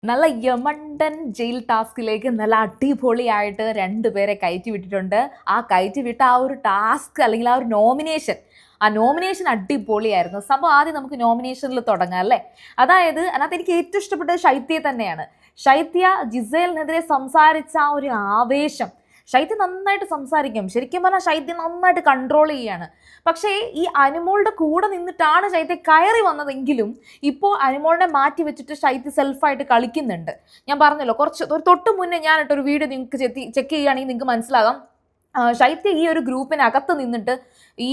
നല്ല യമണ്ടൻ ജയിൽ ടാസ്കിലേക്ക് നല്ല അടിപൊളിയായിട്ട് രണ്ടുപേരെ കയറ്റി വിട്ടിട്ടുണ്ട്. ആ കയറ്റി വിട്ട ആ ഒരു ടാസ്ക് അല്ലെങ്കിൽ ആ ഒരു നോമിനേഷൻ അടിപൊളിയായിരുന്നു. സംഭവം ആദ്യം നമുക്ക് നോമിനേഷനിൽ തുടങ്ങാം അല്ലേ. അതായത് അതിനകത്ത് എനിക്ക് ഏറ്റവും ഇഷ്ടപ്പെട്ടത് ശൈത്യയെ തന്നെയാണ്. ശൈത്യ ജിസേലിനെതിരെ സംസാരിച്ച ആ ഒരു ആവേശം, ശൈത്യം നന്നായിട്ട് സംസാരിക്കും. ശരിക്കും പറഞ്ഞാൽ ശൈത്യം നന്നായിട്ട് കൺട്രോൾ ചെയ്യാണ്. പക്ഷേ ഈ അനുമോളുടെ കൂടെ നിന്നിട്ടാണ് ശൈത്യം കയറി വന്നതെങ്കിലും ഇപ്പോൾ അനുമോളിനെ മാറ്റി വെച്ചിട്ട് ശൈത്യ സെൽഫായിട്ട് കളിക്കുന്നുണ്ട്. ഞാൻ പറഞ്ഞല്ലോ, ഒരു തൊട്ട് മുന്നേ ഞാനിട്ടൊരു വീഡിയോ നിങ്ങൾക്ക് ചെക്ക് ചെയ്യുകയാണെങ്കിൽ നിങ്ങൾക്ക് മനസ്സിലാകാം. ശൈത്യ ഈ ഒരു ഗ്രൂപ്പിനകത്ത് നിന്നിട്ട് ഈ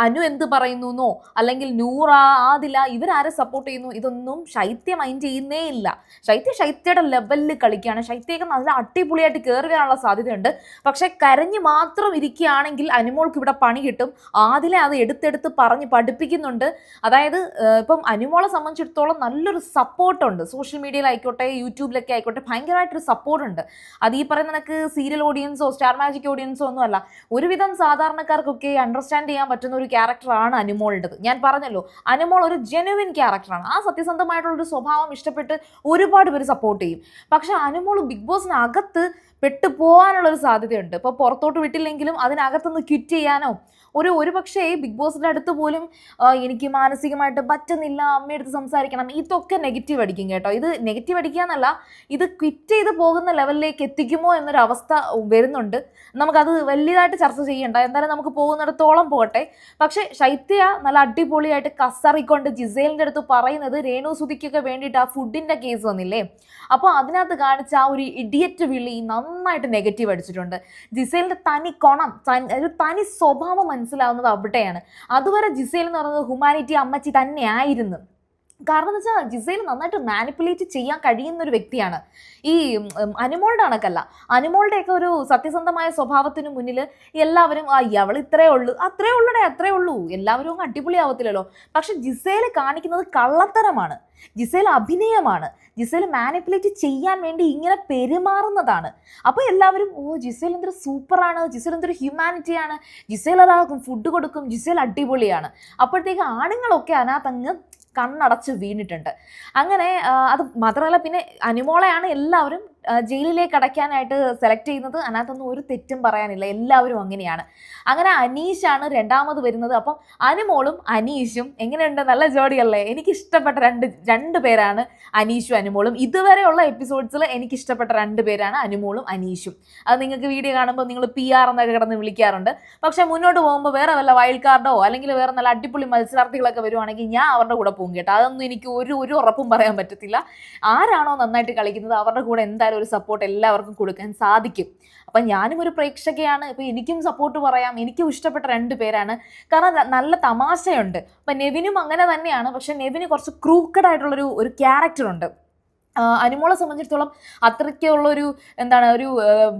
അനു എന്ത് പറയുന്നു അല്ലെങ്കിൽ നൂറ, ആദില ഇവരാരെ സപ്പോർട്ട് ചെയ്യുന്നു ഇതൊന്നും ശൈത്യ മൈൻഡ് ചെയ്യുന്നേ ഇല്ല. ശൈത്യയുടെ ലെവലിൽ കളിക്കുകയാണ്. ശൈത്യയൊക്കെ നല്ല അടിപൊളിയായിട്ട് കയറി വരാനുള്ള സാധ്യതയുണ്ട്. പക്ഷെ കരഞ്ഞ് മാത്രം ഇരിക്കുകയാണെങ്കിൽ അനുമോൾക്ക് ഇവിടെ പണി കിട്ടും. ആദിലെ അത് എടുത്തെടുത്ത് പറഞ്ഞ് പഠിപ്പിക്കുന്നുണ്ട്. അതായത് ഇപ്പം അനുമോളെ സംബന്ധിച്ചിടത്തോളം നല്ലൊരു സപ്പോർട്ടുണ്ട്. സോഷ്യൽ മീഡിയയിലായിക്കോട്ടെ യൂട്യൂബിലൊക്കെ ആയിക്കോട്ടെ ഭയങ്കരമായിട്ടൊരു സപ്പോർട്ടുണ്ട്. അത് ഈ പറയുന്ന കണക്ക് സീരിയൽ ഓഡിയൻസോ സ്റ്റാർ മാജിക് ഓഡിയൻസോ ഒന്നുമല്ല, ഒരുവിധം സാധാരണക്കാർക്കൊക്കെ അണ്ടർസ്റ്റാൻഡ് ചെയ്യാൻ പറ്റുന്ന ഒരു ക്യാരക്ടറാണ് അനുമോളുടേത്. ഞാൻ പറഞ്ഞല്ലോ, അനുമോൾ ഒരു ജെനുവിൻ ക്യാരക്ടറാണ്. ആ സത്യസന്ധമായിട്ടുള്ളൊരു സ്വഭാവം ഇഷ്ടപ്പെട്ട് ഒരുപാട് പേര് സപ്പോർട്ട് ചെയ്യും. പക്ഷെ അനുമോൾ ബിഗ് ബോസിനകത്ത് പെട്ടു പോകാനുള്ളൊരു സാധ്യതയുണ്ട്. ഇപ്പോൾ പുറത്തോട്ട് വിട്ടില്ലെങ്കിലും അതിനകത്തുനിന്ന് ക്വിറ്റ് ചെയ്യാനോ ഒരു പക്ഷേ ബിഗ് ബോസിൻ്റെ അടുത്ത് പോലും എനിക്ക് മാനസികമായിട്ട് പറ്റുന്നില്ല, അമ്മയെടുത്ത് സംസാരിക്കണം, ഇതൊക്കെ നെഗറ്റീവ് അടിക്കും കേട്ടോ. ഇത് നെഗറ്റീവ് അടിക്കുക എന്നല്ല, ഇത് ക്വിറ്റ് ചെയ്ത് പോകുന്ന ലെവലിലേക്ക് എത്തിക്കുമോ എന്നൊരവസ്ഥ വരുന്നുണ്ട്. നമുക്കത് വലിയതായിട്ട് ചർച്ച ചെയ്യണ്ട, എന്തായാലും നമുക്ക് പോകുന്നിടത്തോളം പോകട്ടെ. പക്ഷേ ശൈത്യ നല്ല അടിപൊളിയായിട്ട് കസറിക്കൊണ്ട് ജിസേലിൻ്റെ അടുത്ത് പറയുന്നത് രേണു സുധിക്കൊക്കെ വേണ്ടിയിട്ട് ആ ഫുഡിൻ്റെ കേസ് വന്നില്ലേ, അപ്പോൾ അതിനകത്ത് കാണിച്ച ആ ഒരു ഇഡിയറ്റ് വിളി നന്നായിട്ട് നെഗറ്റീവ് അടിച്ചിട്ടുണ്ട്. ജിസേലിൻ്റെ ഒരു തനി സ്വഭാവം മനസ്സിലാവുന്നത് അവിടെയാണ്. അതുവരെ ജിസേൽ എന്ന് പറയുന്നത് ഹ്യൂമാനിറ്റി അമ്മച്ചി തന്നെയായിരുന്നു. കാരണം എന്ന് വെച്ചാൽ ജിസേൽ നന്നായിട്ട് മാനിപ്പുലേറ്റ് ചെയ്യാൻ കഴിയുന്ന ഒരു വ്യക്തിയാണ്. ഈ അനുമോളുടെ കണക്കല്ല. അനുമോളുടെയൊക്കെ ഒരു സത്യസന്ധമായ സ്വഭാവത്തിന് മുന്നിൽ എല്ലാവരും അവൾ അത്രേ ഉള്ളൂ, എല്ലാവരും അങ്ങ് അടിപൊളിയാവത്തില്ലല്ലോ. പക്ഷെ ജിസേൽ കാണിക്കുന്നത് കള്ളത്തരമാണ്, ജിസേൽ അഭിനയമാണ്, ജിസേൽ മാനിപ്പുലേറ്റ് ചെയ്യാൻ വേണ്ടി ഇങ്ങനെ പെരുമാറുന്നതാണ്. അപ്പോൾ എല്ലാവരും ജിസേൽ എന്തൊരു സൂപ്പറാണ്, ജിസേൽ എന്തൊരു ഹ്യൂമാനിറ്റിയാണ്, ജിസേൽ ഒരാൾക്കും ഫുഡ് കൊടുക്കും, ജിസേൽ അടിപൊളിയാണ്. അപ്പോഴത്തേക്ക് ആണുങ്ങളൊക്കെ അതിനകത്തങ്ങ് കണ്ണടച്ച് വീണിട്ടുണ്ട്. അങ്ങനെ അത് മാത്രമല്ല, പിന്നെ അനുമോളെയാണ് എല്ലാവരും ജയിലിലേക്ക് അടയ്ക്കാനായിട്ട് സെലക്ട് ചെയ്യുന്നത്. അതിനകത്തൊന്നും ഒരു തെറ്റും പറയാനില്ല, എല്ലാവരും അങ്ങനെയാണ്. അങ്ങനെ അനീഷാണ് രണ്ടാമത് വരുന്നത്. അപ്പം അനുമോളും അനീഷും എങ്ങനെയുണ്ട്, നല്ല ജോഡിയല്ലേ? എനിക്കിഷ്ടപ്പെട്ട രണ്ട് പേരാണ് അനീഷും അനുമോളും. ഇതുവരെയുള്ള എപ്പിസോഡ്സിൽ എനിക്കിഷ്ടപ്പെട്ട രണ്ട് പേരാണ് അനുമോളും അനീഷും. അത് നിങ്ങൾക്ക് വീഡിയോ കാണുമ്പോൾ നിങ്ങൾ PR എന്നൊക്കെ കിടന്ന് വിളിക്കാറുണ്ട്. പക്ഷെ മുന്നോട്ട് പോകുമ്പോൾ വേറെ വല്ല വൈൽഡ് കാർഡോ അല്ലെങ്കിൽ വേറെ നല്ല അടിപൊളി മത്സരാർത്ഥികളൊക്കെ വരുവാണെങ്കിൽ ഞാൻ അവരുടെ കൂടെ പോകും കേട്ടോ. അതൊന്നും എനിക്ക് ഒരു ഉറപ്പും പറയാൻ പറ്റത്തില്ല. ആരാണോ നന്നായിട്ട് കളിക്കുന്നത് അവരുടെ കൂടെ എന്തായാലും ഒരു സപ്പോർട്ട് എല്ലാവർക്കും കൊടുക്കാൻ സാധിക്കും. അപ്പം ഞാനും ഒരു പ്രേക്ഷകയാണ്, ഇപ്പം എനിക്കും സപ്പോർട്ട് പറയാം. എനിക്കും ഇഷ്ടപ്പെട്ട രണ്ട് പേരാണ്. കാരണം നല്ല തമാശയുണ്ട്. അപ്പം നെവിനും അങ്ങനെ തന്നെയാണ്. പക്ഷെ നെവിന് കുറച്ച് ക്രൂക്കഡ് ആയിട്ടുള്ളൊരു ക്യാരക്ടറുണ്ട്. അനുമോളെ സംബന്ധിച്ചിടത്തോളം അത്രയ്ക്കുള്ളൊരു ഒരു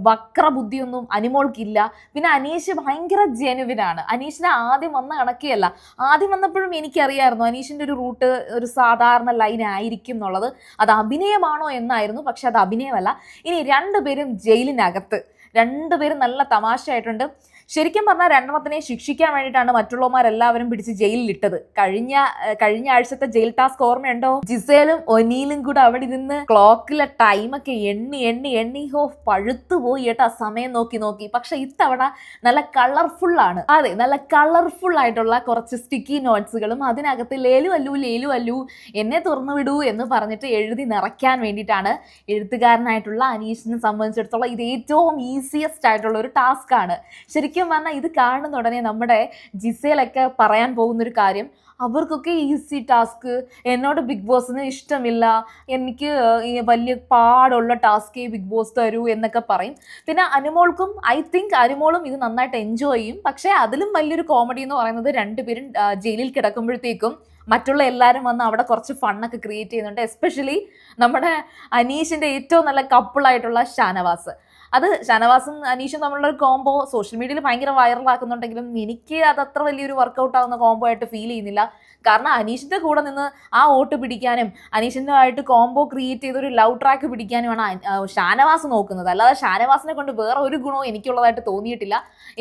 വക്രബുദ്ധിയൊന്നും അനുമോൾക്കില്ല. പിന്നെ അനീഷ് ഭയങ്കര ജെനുവിനാണ്. അനീഷിനെ ആദ്യം വന്ന കണക്കിയല്ല. ആദ്യം വന്നപ്പോഴും എനിക്കറിയായിരുന്നു അനീഷിൻ്റെ ഒരു റൂട്ട് ഒരു സാധാരണ ലൈൻ ആയിരിക്കും എന്നുള്ളത്. അത് അഭിനയമാണോ എന്നായിരുന്നു. പക്ഷെ അത് അഭിനയമല്ല. ഇനി രണ്ടുപേരും ജയിലിനകത്ത്, രണ്ടുപേരും നല്ല തമാശയായിട്ടുണ്ട്. ശരിക്കും പറഞ്ഞാൽ രണ്ടെണ്ണത്തിനെ ശിക്ഷിക്കാൻ വേണ്ടിയിട്ടാണ് മറ്റുള്ളവന്മാരെല്ലാവരും പിടിച്ച് ജയിലിലിട്ടത്. കഴിഞ്ഞ ആഴ്ചത്തെ ജയിൽ ടാസ്ക് ഓർമ്മയുണ്ടോ? ജിസേലും ഒനീലും കൂടെ അവിടെ ഇരുന്ന് ക്ലോക്കിലെ ടൈമൊക്കെ എണ്ണി പഴുത്തു പോയി കേട്ടോ, സമയം നോക്കി. പക്ഷെ ഇത്തവണ നല്ല കളർഫുള്ളാണ്. അതെ, നല്ല കളർഫുൾ ആയിട്ടുള്ള കുറച്ച് സ്റ്റിക്കി നോട്ട്സുകളും അതിനകത്ത് ലേലു അല്ലു എന്നെ തുറന്നു വിടൂ എന്ന് പറഞ്ഞിട്ട് എഴുതി നിറയ്ക്കാൻ വേണ്ടിയിട്ടാണ് എഴുത്തുകാരനായിട്ടുള്ള അനീഷിനെ സംബന്ധിച്ചിടത്തോളം ഇത് ഏറ്റവും ഈസിയസ്റ്റ് ആയിട്ടുള്ള ഒരു ടാസ്ക് ആണ്. ശരിക്കും പറഞ്ഞാൽ ഇത് കാണുന്ന ഉടനെ നമ്മുടെ ജിസേലൊക്കെ പറയാൻ പോകുന്നൊരു കാര്യം, അവർക്കൊക്കെ ഈസി ടാസ്ക്, എന്നോട് ബിഗ് ബോസിന് ഇഷ്ടമില്ല, എനിക്ക് വലിയ പാടുള്ള ടാസ്കേ ബിഗ് ബോസ് തരൂ എന്നൊക്കെ പറയും. പിന്നെ അനുമോൾക്കും ഐ തിങ്ക് അനുമോളും ഇത് നന്നായിട്ട് എൻജോയ് ചെയ്യും. പക്ഷേ അതിലും വലിയൊരു കോമഡി എന്ന് പറയുന്നത് രണ്ടുപേരും ജയിലിൽ കിടക്കുമ്പോഴത്തേക്കും മറ്റുള്ള എല്ലാവരും വന്ന് അവിടെ കുറച്ച് ഫണ്ണൊക്കെ ക്രിയേറ്റ് ചെയ്യുന്നുണ്ട്. എസ്പെഷ്യലി നമ്മുടെ അനീഷിൻ്റെ ഏറ്റവും നല്ല കപ്പിളായിട്ടുള്ള ഷാനവാസ്. അത് ഷാനവാസും അനീഷും തമ്മിലുള്ള ഒരു കോംബോ സോഷ്യൽ മീഡിയയിൽ ഭയങ്കര വൈറലാക്കുന്നുണ്ടെങ്കിലും എനിക്ക് അത് അത്ര വലിയൊരു വർക്കൗട്ട് ആവുന്ന കോംബോ ആയിട്ട് ഫീൽ ചെയ്യുന്നില്ല. കാരണം അനീഷിന്റെ കൂടെ നിന്ന് ആ വോട്ട് പിടിക്കാനും അനീഷിന്റെ ആയിട്ട് കോംബോ ക്രിയേറ്റ് ചെയ്തൊരു ലവ് ട്രാക്ക് പിടിക്കാനുമാണ് ഷാനവാസ് നോക്കുന്നത്. അല്ലാതെ ഷാനവാസിനെ കൊണ്ട് വേറെ ഒരു ഗുണവും എനിക്കുള്ളതായിട്ട് തോന്നിയിട്ടില്ല.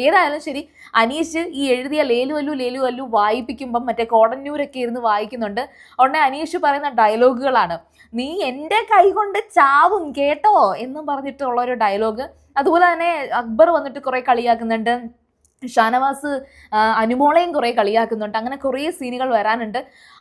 ഏതായാലും ശരി, അനീഷ് ഈ എഴുതിയ ലേലു അല്ലു വായിപ്പിക്കുമ്പം മറ്റേ കോടന്നൂരൊക്കെ ഇരുന്ന് വായിക്കുന്നുണ്ട്. ഉടനെ അനീഷ് പറയുന്ന ഡയലോഗുകളാണ്, നീ എൻ്റെ കൈ കൊണ്ട് ചാവും കേട്ടോ എന്നും പറഞ്ഞിട്ടുള്ള ഒരു ഡയലോഗ്. അതുപോലെ തന്നെ അക്ബർ വന്നിട്ട് കുറെ കളിയാക്കുന്നുണ്ട്, ഷാനവാസ് അനുമോളെയും കുറേ കളിയാക്കുന്നുണ്ട്. അങ്ങനെ കുറേ സീനുകൾ വരാനുണ്ട്.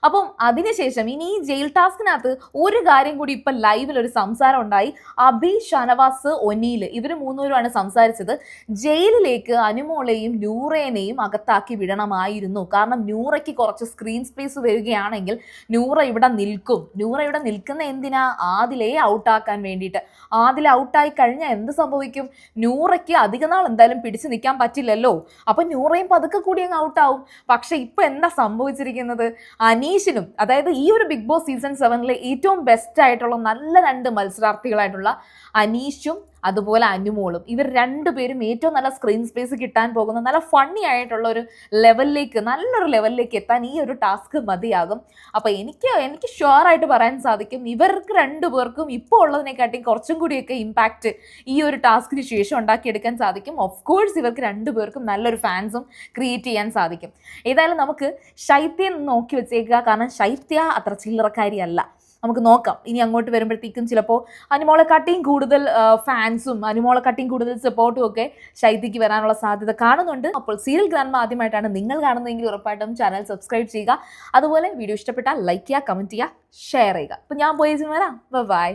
അപ്പം അതിനുശേഷം ഇനി ഈ ജയിൽ ടാസ്കിനകത്ത് ഒരു കാര്യം കൂടി ഇപ്പം ലൈവിൽ ഒരു സംസാരം ഉണ്ടായി. അഭി, ഷാനവാസ്, ഒനീൽ ഇവർ മൂന്നുപേരുമാണ് സംസാരിച്ചത്. ജയിലിലേക്ക് അനുമോളെയും നൂറേനെയും അകത്താക്കി വിടണമായിരുന്നു. കാരണം നൂറയ്ക്ക് കുറച്ച് സ്ക്രീൻ സ്പേസ് വരികയാണെങ്കിൽ നൂറ ഇവിടെ നിൽക്കും. നൂറ ഇവിടെ നിൽക്കുന്ന എന്തിനാ? ആദിലയെ ഔട്ടാക്കാൻ വേണ്ടിയിട്ട്. ആദില ഔട്ടായി കഴിഞ്ഞാൽ എന്ത് സംഭവിക്കും? നൂറയ്ക്ക് അധിക നാൾ എന്തായാലും പിടിച്ചു നിൽക്കാൻ പറ്റില്ലല്ലോ. അപ്പൊ നൂറയും പതുക്കെ കൂടി അങ്ങ് ഔട്ടാവും. പക്ഷെ ഇപ്പൊ എന്താ സംഭവിച്ചിരിക്കുന്നത്? അനീഷിനും, അതായത് ഈ ഒരു ബിഗ് ബോസ് സീസൺ 7 ഏറ്റവും ബെസ്റ്റ് ആയിട്ടുള്ള നല്ല 2 മത്സരാർത്ഥികളായിട്ടുള്ള അനീഷും അതുപോലെ അനുമോളും, ഇവർ രണ്ടുപേരും ഏറ്റവും നല്ല സ്ക്രീൻ സ്പേസ് കിട്ടാൻ പോകുന്ന നല്ല ഫണ്ണി ആയിട്ടുള്ള ഒരു ലെവലിലേക്ക്, നല്ലൊരു ലെവലിലേക്ക് എത്താൻ ഈ ഒരു ടാസ്ക് മതിയാകും. അപ്പൊ എനിക്ക് ഷുവറായിട്ട് പറയാൻ സാധിക്കും, ഇവർക്ക് രണ്ടുപേർക്കും ഇപ്പോൾ ഉള്ളതിനെക്കാട്ടി കുറച്ചും കൂടിയൊക്കെ ഇമ്പാക്റ്റ് ഈ ഒരു ടാസ്കിന് ശേഷം ഉണ്ടാക്കിയെടുക്കാൻ സാധിക്കും. ഓഫ് കോഴ്സ് ഇവർക്ക് രണ്ടുപേർക്കും നല്ലൊരു ഫാൻസും ക്രിയേറ്റ് ചെയ്യാൻ സാധിക്കും. ഏതായാലും നമുക്ക് ശൈത്യം നോക്കി വെച്ചേക്കുക. കാരണം ശൈത്യ അത്ര ചില്ലറക്കാരിയല്ല. നമുക്ക് നോക്കാം, ഇനി അങ്ങോട്ട് വരുമ്പോഴത്തേക്കും ചിലപ്പോൾ അനുമോളെക്കാട്ടിയും കൂടുതൽ ഫാൻസും അനുമോളെക്കാട്ടിയും കൂടുതൽ സപ്പോർട്ടും ഒക്കെ ശൈത്യക്ക് വരാനുള്ള സാധ്യത കാണുന്നുണ്ട്. അപ്പോൾ സീരിയൽ ഗ്രാൻഡ്മ ആദ്യമായിട്ടാണ് നിങ്ങൾ കാണുന്നതെങ്കിൽ ഉറപ്പായിട്ടും ചാനൽ സബ്സ്ക്രൈബ് ചെയ്യുക. അതുപോലെ വീഡിയോ ഇഷ്ടപ്പെട്ടാൽ ലൈക്ക് ചെയ്യുക, കമൻറ്റ് ചെയ്യുക, ഷെയർ ചെയ്യുക. അപ്പോൾ ഞാൻ പോയി വരാം. ബൈ.